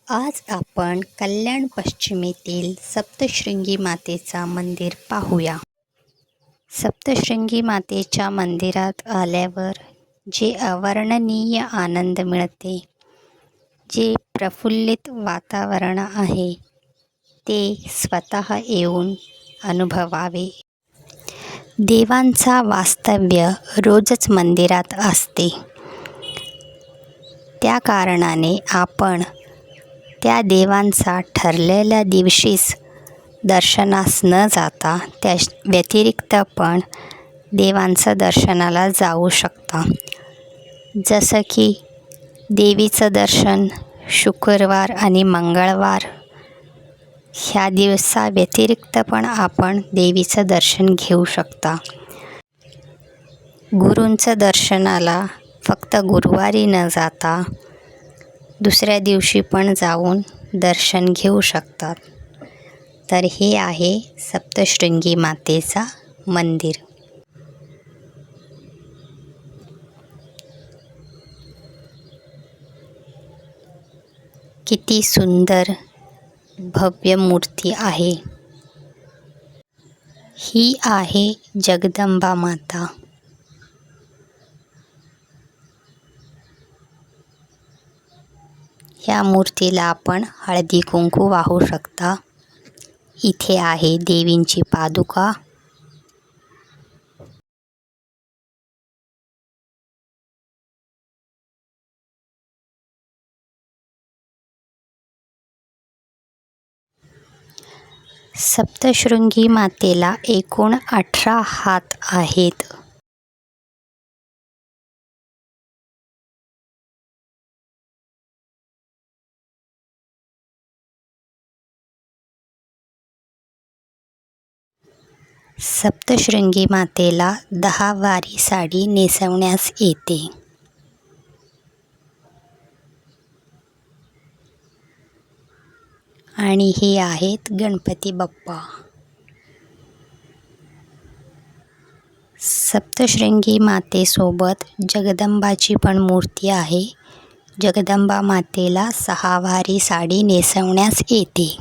आज आपण कल्याण पश्चिमेतील सप्तशृंगी मातेचा मंदिर पाहूया. सप्तशृंगी मातेच्या मंदिरात आल्यावर जे अवर्णनीय आनंद मिळते, जे प्रफुल्लित वातावरण आहे, ते स्वतः येऊन अनुभवावे. देवांचा वास्तव्य रोजच मंदिरात असते. त्या कारणाने आपण त्या देवांचा ठरलेल्या दिवशीच दर्शनास न जाता त्या व्यतिरिक्त पण देवांचं दर्शनाला जाऊ शकता. जसं की देवीचं दर्शन शुक्रवार आणि मंगळवार ह्या दिवसा व्यतिरिक्त पण आपण देवीचं दर्शन घेऊ शकता. गुरूंचं दर्शनाला फक्त गुरुवारी न जाता दुसऱ्या दिवशी पण जाऊन दर्शन घेऊ शकतात. तर हे आहे सप्तशृंगी मातेचा मंदिर. किती सुंदर भव्य मूर्ती आहे. ही आहे जगदंबा माता. ह्या मूर्तीला आपण हळदी कुंकू वाहू शकता. इथे आहे देवींची पादुका. सप्तशृंगी मातेला एकूण 18 हात आहेत. सप्तशृंगी मातेला 10 वारी साडी नेसवण्यास येते. आणि हे आहेत गणपती बाप्पा. सप्तशृंगी मातेसोबत जगदंबाची पण मूर्ती आहे. जगदंबा मातेला 6 वारी साडी नेसवण्यास येते.